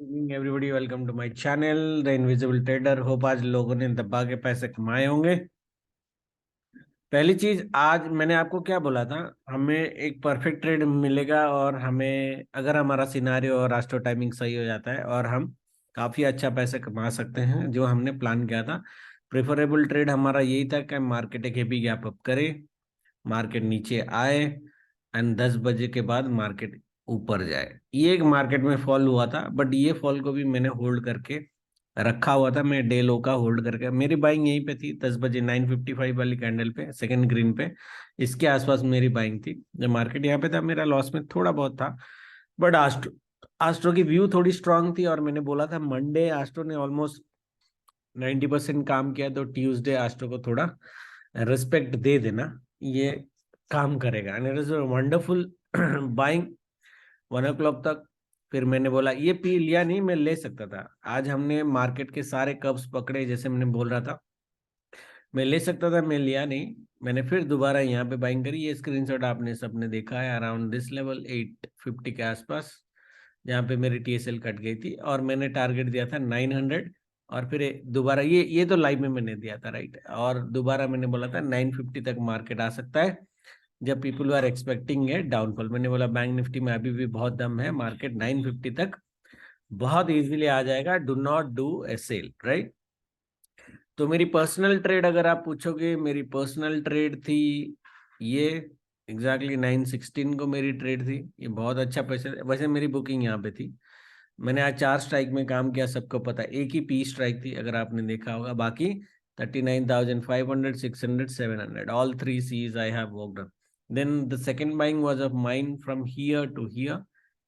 Evening everybody, welcome to my channel the invisible trader. Hope आज लोगों ने दबा के पैसे कमाए होंगे। पहली चीज, आज मैंने आपको क्या बोला था, हमें एक परफेक्ट ट्रेड मिलेगा और हमें अगर हमारा सिनारियो और रास्टो टाइमिंग सही हो जाता है और हम काफी अच्छा पैसे कमा सकते हैं जो हमने प्लान किया था। प्रेफरेबल ट्रेड हमारा यही था कि मार्केट एक हेवी गैप अप करे, मार्केट नीचे आए एंड 10 बजे के बाद मार्केट ऊपर जाए। ये एक मार्केट में फॉल हुआ था, बट ये फॉल को भी मैंने होल्ड करके रखा हुआ था। मैं डे लो का होल्ड करके, मेरी बाइंग यहीं पे थी 10 बजे 9:55 वाली कैंडल पे, सेकंड ग्रीन पे। इसके आसपास मेरी बाइंग थी। जब मार्केट यहाँ पे था, मेरा लॉस में थोड़ा बहुत था, बट आस्ट्रो आस्ट्रो की व्यू थोड़ी स्ट्रांग थी और मैंने बोला था मंडे आस्ट्रो ने ऑलमोस्ट 90% काम किया, तो ट्यूसडे आस्ट्रो को थोड़ा रिस्पेक्ट दे देना, ये काम करेगा। And it is wonderful buying 1 o'clock तक। फिर मैंने बोला ये पी लिया नहीं, मैं ले सकता था। आज हमने मार्केट के सारे कब्स पकड़े, जैसे मैंने बोल रहा था मैं ले सकता था, मैं लिया नहीं। मैंने फिर दोबारा यहाँ पे बाइंग करी। ये स्क्रीनशॉट आपने सबने देखा है, अराउंड दिस लेवल 850 के आसपास, जहाँ पे मेरी टीएसएल कट गई थी और मैंने टारगेट दिया था 900। और फिर दोबारा ये तो लाइव में मैंने दिया था, राइट। और दोबारा मैंने बोला था 950 तक मार्केट आ सकता है जब पीपल आर एक्सपेक्टिंग है डाउनफॉल। मैंने बोला बैंक निफ्टी में अभी भी बहुत दम है, मार्केट 950 तक बहुत इजीली आ जाएगा, do not do a sell, right. तो मेरी पर्सनल ट्रेड अगर आप पूछोगे, मेरी पर्सनल ट्रेड थी ये, एग्जैक्टली 916 को मेरी ट्रेड थी। ये बहुत अच्छा पैसे, वैसे मेरी बुकिंग यहाँ पे थी। मैंने आज 4 स्ट्राइक में काम किया, सबको पता है। एक ही पी स्ट्राइक थी अगर आपने देखा होगा, बाकी 39,500, 600, 700, all three C's I have worked on. Then the second buying was of mine from here to here,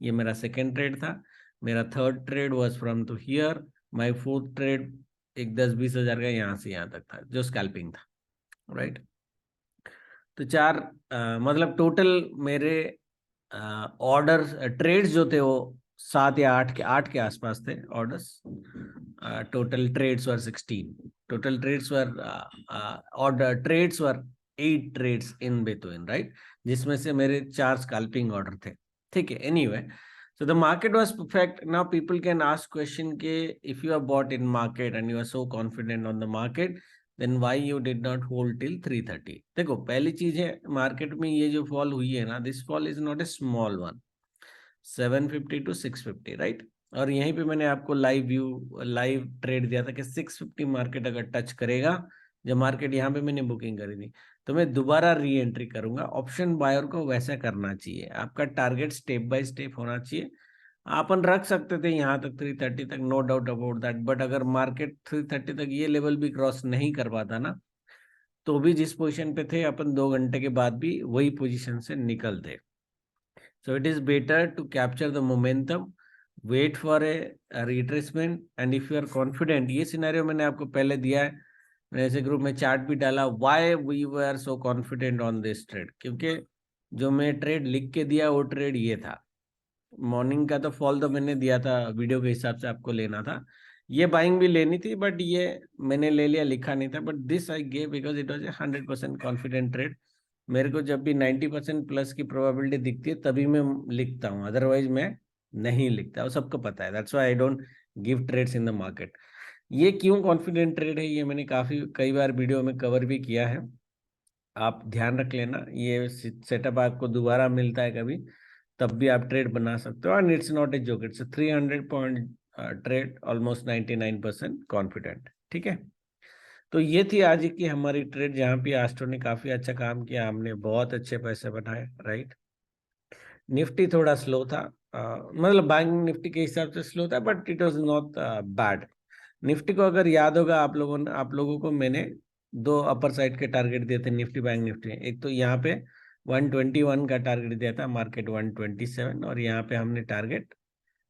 ये मेरा सेकंड ट्रेड था। मेरा third trade was from to here. My fourth trade एक 10-20 हजार का यहाँ से यहाँ तक था, जो स्कैल्पिंग था, राइट। तो चार मतलब टोटल मेरे ऑर्डर ट्रेड्स जो थे वो 7 या 8 के आसपास थे orders. Total trades were 16, total trades were order trades were 8 trades in between, right, जिसमें से मेरे 4 स्कैल्पिंग ऑर्डर थे। ठीक है, anyway, so the market was perfect. Now people can ask question ke if you are bought in market and you are so confident on the market, then why you did not hold till 330? देखो, पहली चीज है, market में ये जो fall हुई है ना, this fall is not a small one, 750 to 650, right. और यहीं पे मैंने आपको लाइव ट्रेड दिया था कि 650 मार्केट अगर टच करेगा, जब मार्केट यहाँ पे मैंने बुकिंग करी थी, तो मैं दोबारा री एंट्री करूंगा। ऑप्शन बायर को वैसा करना चाहिए, आपका टारगेट स्टेप बाय स्टेप होना चाहिए। अपन रख सकते थे यहाँ तक 330 तक, no doubt about that, but अगर मार्केट 330 तक ये लेवल भी क्रॉस नहीं कर पाता ना, तो भी जिस पोजीशन पे थे अपन 2 घंटे के बाद भी वही पोजीशन से निकलते। So it is better to capture the momentum, wait for a retracement, and if you are confident, ये सिनेरियो मैंने आपको पहले दिया है, मैंने ऐसे ग्रुप में चार्ट भी डाला, why we were so confident on this trade, क्योंकि जो मैं ट्रेड लिख के दिया वो ट्रेड ये था। मॉर्निंग का तो फॉल तो मैंने दिया था वीडियो के हिसाब से, आपको लेना था, ये बाइंग भी लेनी थी, बट ये मैंने ले लिया, लिखा नहीं था, but this I gave because it was a 100% confident trade. मेरे को जब भी 90% प्लस की प्रोबेबिलिटी दिखती है तभी मैं लिखता हूँ, अदरवाइज मैं नहीं लिखता, वो सबको पता है। That's why I don't give trades in the market. ये क्यों कॉन्फिडेंट ट्रेड है, ये मैंने कई बार वीडियो में कवर भी किया है, आप ध्यान रख लेना। ये सेटअप आपको दोबारा मिलता है कभी, तब भी आप ट्रेड बना सकते हो। And it's not a joke, it's 300 point trade, almost 99% confident. ठीक है, तो ये थी आज की हमारी ट्रेड, जहाँ पे एस्ट्रो ने काफी अच्छा काम किया, हमने बहुत अच्छे पैसे बनाए, राइट। निफ्टी थोड़ा स्लो था, मतलब बैंक निफ्टी के हिसाब से स्लो था, but it was not bad. Nifty को अगर याद होगा आप लोगों को मैंने दो अपर साइड के टारगेट दिए थे निफ्टी बैंक निफ्टी में। एक तो यहाँ पे 121 का टारगेट दिया था, मार्केट 127, और यहाँ पे हमने टारगेट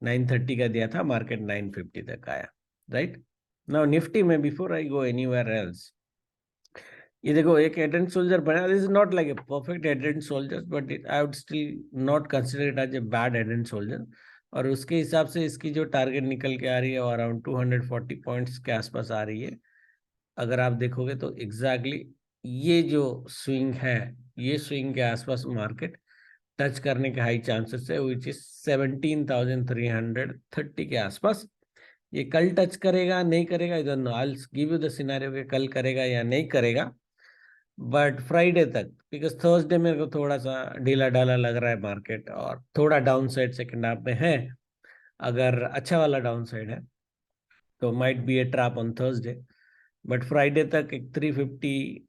930 का दिया था, मार्केट 950 तक आया, राइट। नाउ निफ्टी में before I go anywhere else, ये देखो एक हेड एंड शोल्डर बना, this is not like a perfect head and shoulder, but I would still not consider it as a bad head and shoulder. और उसके हिसाब से इसकी जो टारगेट निकल के आ रही है वो अराउंड 240 पॉइंट्स के आसपास आ रही है। अगर आप देखोगे तो एग्जैक्टली ये जो स्विंग है, ये स्विंग के आसपास मार्केट टच करने के हाई चांसेस है, विच इज 17,330 के आसपास। ये कल टच करेगा नहीं करेगा, I don't know, I will give you the scenario कि कल करेगा या नहीं करेगा, बट फ्राइडे तक, बिकॉज थर्सडे मेरे को थोड़ा सा ढीला ढाला लग रहा है मार्केट, और थोड़ा डाउन साइड सेकेंड हाफ में है। अगर अच्छा वाला डाउन साइड है तो might be A trap on Thursday, but Friday तक एक 350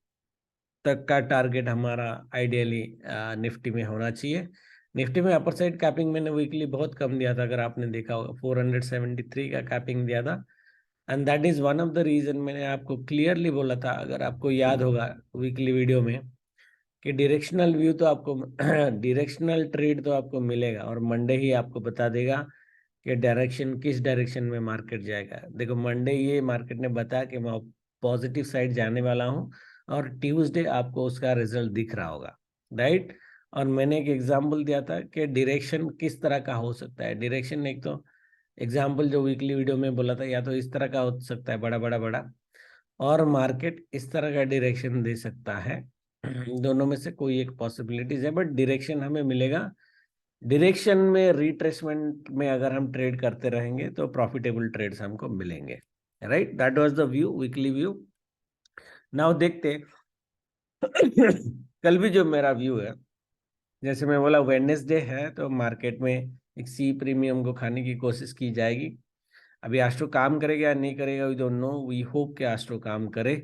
तक का टारगेट हमारा आइडियली निफ्टी में होना चाहिए। निफ्टी में अपर साइड कैपिंग मैंने वीकली बहुत कम दिया था, अगर आपने देखा होगा 473 का कैपिंग दिया था, and that is one of the reason मैंने आपको क्लियरली बोला था, अगर आपको याद होगा वीकली वीडियो में, कि डायरेक्शनल व्यू तो आपको डायरेक्शनल ट्रेड तो आपको मिलेगा, और मंडे ही आपको बता देगा कि डायरेक्शन किस डायरेक्शन में मार्केट जाएगा। देखो मंडे ये मार्केट ने बताया कि मैं पॉजिटिव साइड जाने वाला हूँ, और ट्यूसडे आपको उसका रिजल्ट दिख रहा होगा, राइट। और मैंने एक एग्जांपल दिया था कि डायरेक्शन किस तरह का हो सकता है। डायरेक्शन एक तो एग्जाम्पल जो वीकली वीडियो में बोला था, या तो इस तरह का हो सकता है बड़ा बड़ा बड़ा, और मार्केट इस तरह का डायरेक्शन दे सकता है। दोनों में से कोई एक पॉसिबिलिटीज है, बट डायरेक्शन हमें मिलेगा। डायरेक्शन में रिट्रेसमेंट में अगर हम ट्रेड करते रहेंगे तो प्रॉफिटेबल ट्रेड्स हमको मिलेंगे, right. That was the view, weekly view. Now देखते कल भी जो मेरा व्यू है, जैसे मैं बोला वेडनेसडे है तो मार्केट में एक सी प्रीमियम को खाने की कोशिश की जाएगी। अभी एस्ट्रो काम करेगा या नहीं करेगा, we don't know, we hope कि एस्ट्रो काम करे,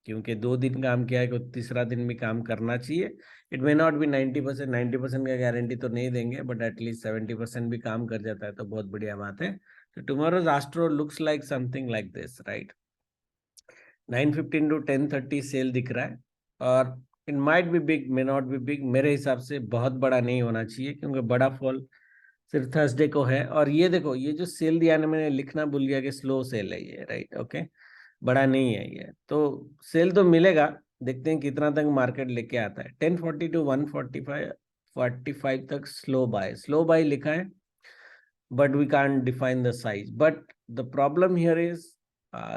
क्योंकि 2 दिन काम किया है तो तीसरा दिन भी काम करना चाहिए। इट मे नॉट बी 90%, 90% का गारंटी तो नहीं देंगे, बट एटलीस्ट 70% भी काम कर जाता है तो बहुत बढ़िया बात है। तो tomorrow's astro looks like something like this, right. 9:15 to 10:30 sell दिख रहा है, और it might be big, may not be big, मेरे हिसाब से बहुत बड़ा नहीं होना चाहिए, क्योंकि बड़ा फॉल सिर्फ थर्सडे को है। और ये देखो, ये जो सेल दिया ना, मैंने लिखना भूल गया कि स्लो सेल है ये, राइट, ओके, बड़ा नहीं है ये, तो सेल तो मिलेगा। देखते हैं कितना तक मार्केट लेके आता है। 1040 to 145, 45 तक स्लो बाय लिखा है, but we can't define the size. But the problem here is,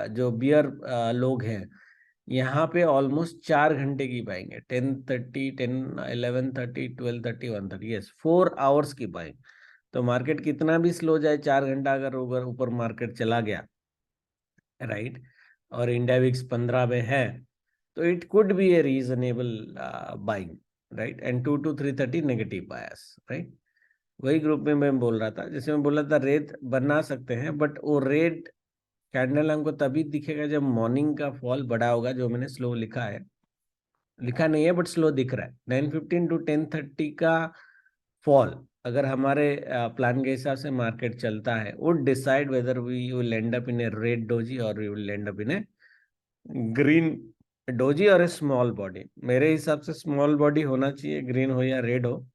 जो बियर लोग हैं यहाँ पे ऑलमोस्ट 4 घंटे की बाइंग है। 10:30, 11:30, 12:30, 1:30, यस, 4 आवर्स की बाइंग। तो मार्केट कितना भी स्लो जाए, 4 घंटा अगर ऊपर ऊपर मार्केट चला गया, राइट, और इंडिया विक्स 15 में है, तो it could be A reasonable buying, right, and 2 to 3:30 negative bias, right. वही ग्रुप में मैं बोल रहा था, जैसे मैं बोल रहा था रेड बना सकते हैं, बट वो रेड कैंडल हमको तभी दिखेगा जब मॉर्निंग का फॉल बड़ा होगा, जो मैंने स्लो लिखा है, लिखा नहीं है बट स्लो दिख रहा है। 9:15 to 10:30 का फॉल अगर हमारे प्लान के हिसाब से मार्केट चलता है, would decide whether we will end up in a red doji और we will end up in a green doji और ए स्मॉल बॉडी। मेरे हिसाब से स्मॉल बॉडी होना चाहिए, ग्रीन हो या रेड हो,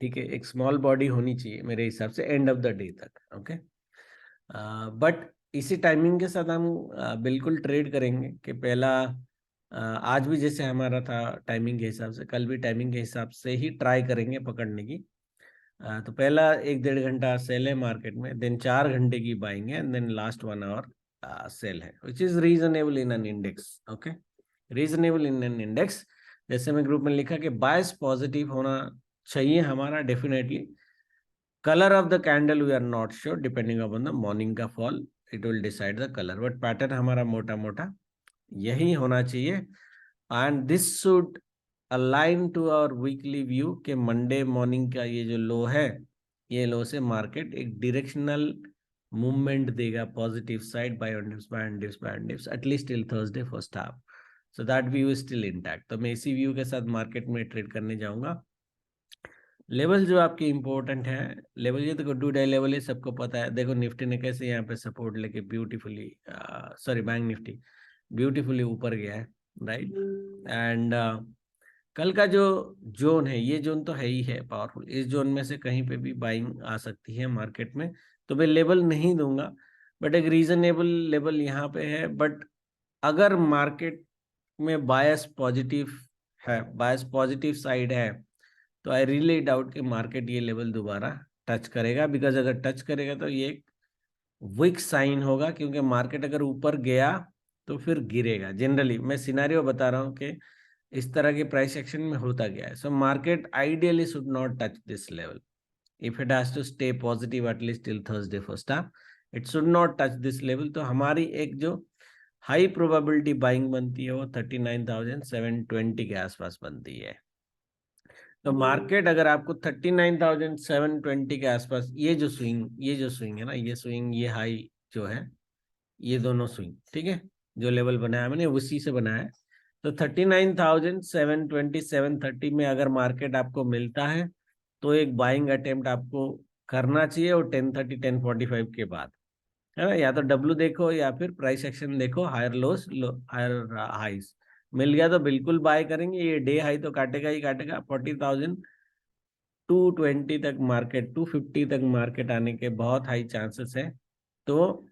ठीक है, एक स्मॉल बॉडी होनी चाहिए मेरे हिसाब से एंड ऑफ द डे तक, ओके। बट इसी टाइमिंग के साथ हम बिल्कुल ट्रेड करेंगे कि पहला आज भी जैसे हमारा था टाइमिंग के हिसाब से, कल भी टाइमिंग के हिसाब से ही ट्राई करेंगे पकड़ने की। तो पहला 1-1.5 घंटा सेल है मार्केट में, देन 4 घंटे की बाइंग है, and then last 1 hour sell है, which is reasonable in an index, okay, reasonable in an index. जैसे मैं ग्रुप में लिखा कि बायस पॉजिटिव होना चाहिए हमारा, definitely. Colour of the candle we are not sure, depending upon the morning का fall it will decide the colour, but pattern हमारा मोटा मोटा यही होना चाहिए। And this should align to our weekly view के मंडे मॉर्निंग का ये जो लो है, ये लो से मार्केट एक डायरेक्शनल मूवमेंट देगा positive side, buy on dips, buy on dips, buy on dips, at least till Thursday first half. So that view is still intact. तो मैं इसी व्यू के साथ मार्केट में ट्रेड करने जाऊंगा। लेवल जो आपके इंपॉर्टेंट है, लेवल ये देखो 2 डे लेवल है, सबको पता है। देखो निफ्टी ने कैसे यहाँ पे सपोर्ट लेके beautifully, sorry bank Nifty beautifully ऊपर गया है, राइट। एंड कल का जो जोन है, ये जोन तो है ही है पावरफुल, इस जोन में से कहीं पे भी बाइंग आ सकती है मार्केट में, तो मैं लेवल नहीं दूंगा, बट एक रीजनेबल लेवल यहाँ पे है। बट अगर मार्केट में बायस पॉजिटिव है, बायस पॉजिटिव साइड है, तो आई रियली डाउट कि मार्केट ये लेवल दोबारा टच करेगा, बिकॉज अगर टच करेगा तो ये एक वीक साइन होगा, क्योंकि मार्केट अगर ऊपर गया तो फिर गिरेगा। जनरली मैं सिनेरियो बता रहा हूँ कि इस तरह के प्राइस एक्शन में होता गया है। So market ideally should not touch this level if it has to stay positive at least till Thursday first half, it should not touch this level। तो हमारी एक जो हाई प्रोबेबिलिटी बाइंग बनती है वो 39,720 के आसपास बनती है। तो मार्केट अगर आपको 39,720 के आसपास ये जो स्विंग है ना, ये स्विंग, ये हाई जो है, ये दोनों स्विंग, ठीक है, जो लेवल बनाया मैंने उसी से बनाया है। तो 39,720 730 में अगर मार्केट आपको मिलता है तो एक बाइंग अटेम्प्ट आपको करना चाहिए, और 10:30 10:45 के बाद, है ना। या तो डब्लू देखो या फिर प्राइस एक्शन देखो, हायर लोस हायर हाइस मिल गया तो बिल्कुल बाय करेंगे। ये डे हाई तो काटेगा ही काटेगा। 40,220 तक मार्केट, 250 तक मार्केट आने के बहुत हाई चांसेस है। तो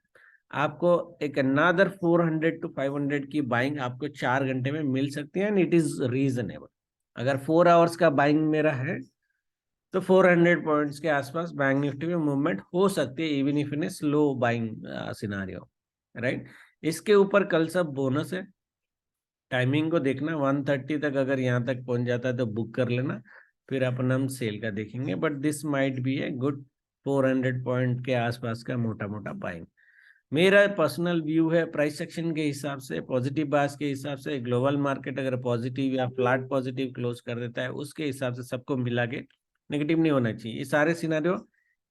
आपको एक अनादर 400 to 500 की बाइंग आपको 4 घंटे में मिल सकती है, एंड इट इज रीजनेबल। अगर 4 आवर्स का बाइंग मेरा है तो 400 पॉइंट्स के आसपास बैंक निफ्टी में मूवमेंट हो सकती है, even if in a slow buying scenario, right. इसके ऊपर कल सब बोनस है। टाइमिंग को देखना, 1:30 तक अगर यहाँ तक पहुंच जाता है तो बुक कर लेना, फिर अपन हम सेल का देखेंगे। But this might be a good 400 point के आसपास का मोटा मोटा बाइंग। मेरा पर्सनल व्यू है प्राइस सेक्शन के हिसाब से, पॉजिटिव बास के हिसाब से, ग्लोबल मार्केट अगर पॉजिटिव या फ्लैट पॉजिटिव क्लोज कर देता है उसके हिसाब से सबको मिला के नेगेटिव नहीं होना चाहिए। ये सारे सिनारियो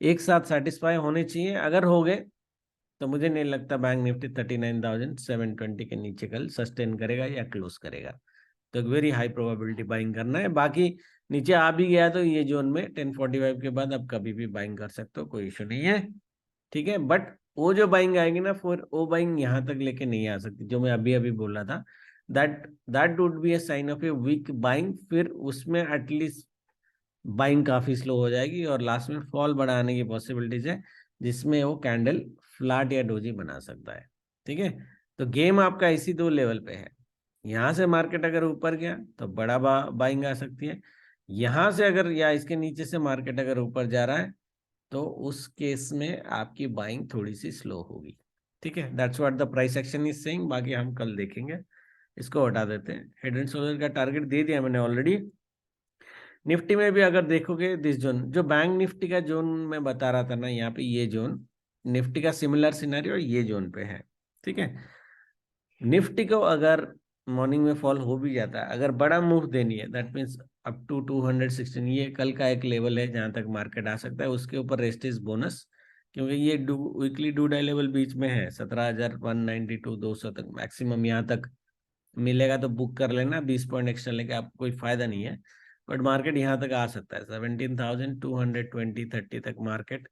एक साथ सेटिस्फाई होने चाहिए। अगर हो गए तो मुझे नहीं लगता बैंक निफ्टी 39,720 के नीचे कल सस्टेन करेगा या क्लोज करेगा। तो एक वेरी हाई प्रोबेबिलिटी बाइंग करना है। बाकी नीचे आ भी गया तो ये जोन में 10:45 के बाद आप कभी भी बाइंग कर सकते हो, कोई इशू नहीं है, ठीक है। बट वो जो बाइंग आएगी ना, फिर वो बाइंग यहाँ तक लेके नहीं आ सकती, जो मैं अभी अभी बोल रहा था। That that would be a sign of a weak buying. फिर उसमें एटलीस्ट बाइंग काफी स्लो हो जाएगी और लास्ट में फॉल बढ़ाने की पॉसिबिलिटीज है, जिसमें वो कैंडल फ्लैट या डोजी बना सकता है, ठीक है। तो गेम आपका इसी दो लेवल पे है। यहाँ से मार्केट अगर ऊपर गया तो बड़ा बाइंग आ सकती है। यहाँ से अगर या इसके नीचे से मार्केट अगर ऊपर जा रहा है तो उस केस में आपकी बाइंग थोड़ी सी स्लो होगी, ठीक है। That's what the price action is saying. बाकी हम कल देखेंगे। इसको हटा देते हैं। हेड एंड शोल्डर का टारगेट दे दिया मैंने ऑलरेडी। निफ्टी में भी अगर देखोगे दिस जोन, जो बैंक निफ्टी का जोन मैं बता रहा था ना, यहाँ पे ये जोन निफ्टी का सिमिलर सिनेरियो ये जोन पे है, ठीक है। निफ्टी को अगर मॉर्निंग में फॉल हो भी जाता है, अगर बड़ा मूव देनी है, दैट मीन्स अप टू 216, ये कल का एक लेवल है जहां तक मार्केट आ सकता है। उसके ऊपर रेस्ट इज बोनस, क्योंकि ये वीकली डू डाई लेवल बीच में है, 17,192 200 तक मैक्सिमम यहाँ तक मिलेगा तो बुक कर लेना। 20 पॉइंट एक्स्ट्रा लेके आपको कोई फायदा नहीं है। बट मार्केट यहाँ तक आ सकता है, 17,220 30 तक मार्केट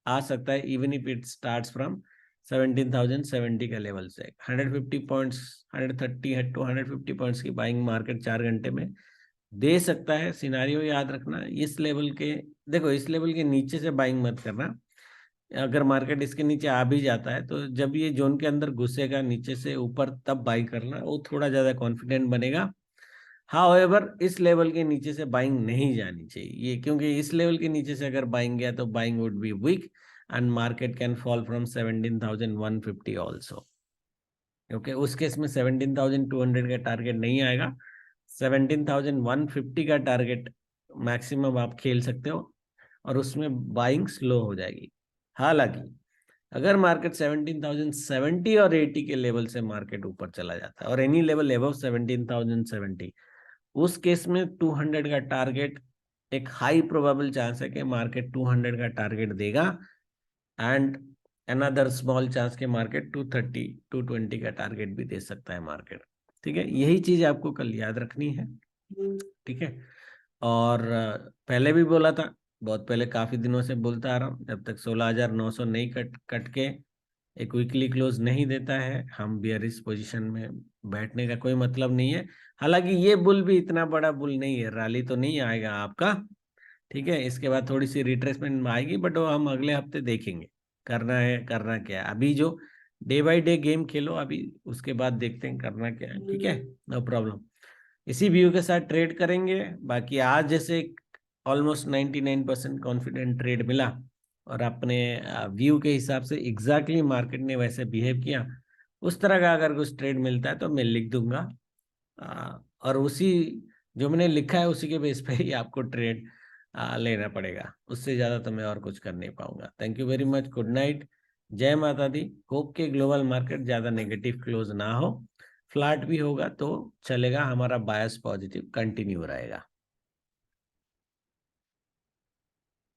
आ सकता है, even if it starts from 17,070 का लेवल से। 150 पॉइंट्स, 130 टू 150 पॉइंट्स की बाइंग मार्केट 4 घंटे में दे सकता है। सिनारियो याद रखना, इस लेवल के, देखो इस लेवल के नीचे से बाइंग मत करना। अगर मार्केट इसके नीचे आ भी जाता है तो जब ये जोन के अंदर घुसेगा नीचे से ऊपर, तब बाई करना, वो थोड़ा ज्यादा कॉन्फिडेंट बनेगा। हाउएवर इस लेवल के नीचे से बाइंग नहीं जानी चाहिए ये, क्योंकि इस लेवल के नीचे से अगर बाइंग गया तो buying would be weak and market can fall from 17,150 also. Okay, उस केस में 17,200 का टारगेट नहीं आएगा, 17,150 का टारगेट मैक्सिमम आप खेल सकते हो, और उसमें बाइंग स्लो हो जाएगी। हालांकि अगर मार्केट 17,070 और 80 के लेवल से मार्केट ऊपर चला जाता है, और एनी लेवल एबव 17,070, उस केस में 200 का टारगेट, एक हाई प्रोबेबल चांस है कि मार्केट 200 का टारगेट देगा, एंड अनदर स्मॉल चांस के मार्केट 230 220 का टारगेट भी दे सकता है मार्केट, ठीक है। यही चीज आपको कल याद रखनी है, ठीक है। और पहले भी बोला था, बहुत पहले, काफी दिनों से बोलता आ रहा हूँ, जब तक 16,900 नहीं कट कट के एक वीकली क्लोज नहीं देता है, हम बियरिश पोजीशन में बैठने का कोई मतलब नहीं है। हालांकि ये बुल भी इतना बड़ा बुल नहीं है, रैली तो नहीं आएगा आपका, ठीक है। इसके बाद थोड़ी सी रिट्रेसमेंट आएगी, बट वो हम अगले हफ्ते देखेंगे करना है, करना क्या है। अभी जो डे बाय डे गेम खेलो अभी, उसके बाद देखते हैं करना क्या है, ठीक है, नो प्रॉब्लम। इसी व्यू के साथ ट्रेड करेंगे। बाकी आज जैसे ऑलमोस्ट 99% कॉन्फिडेंट ट्रेड मिला, और अपने व्यू के हिसाब से एग्जैक्टली मार्केट ने वैसे बिहेव किया, उस तरह का अगर कुछ ट्रेड मिलता है तो मैं लिख दूंगा। और उसी जो मैंने लिखा है उसी के बेस पे ही आपको ट्रेड लेना पड़ेगा। उससे ज्यादा तो मैं और कुछ कर नहीं पाऊंगा। Thank you very much, good night, जय माता दी। होप के ग्लोबल मार्केट ज्यादा नेगेटिव क्लोज ना हो, फ्लैट भी होगा तो चलेगा, हमारा बायस पॉजिटिव कंटिन्यू रहेगा।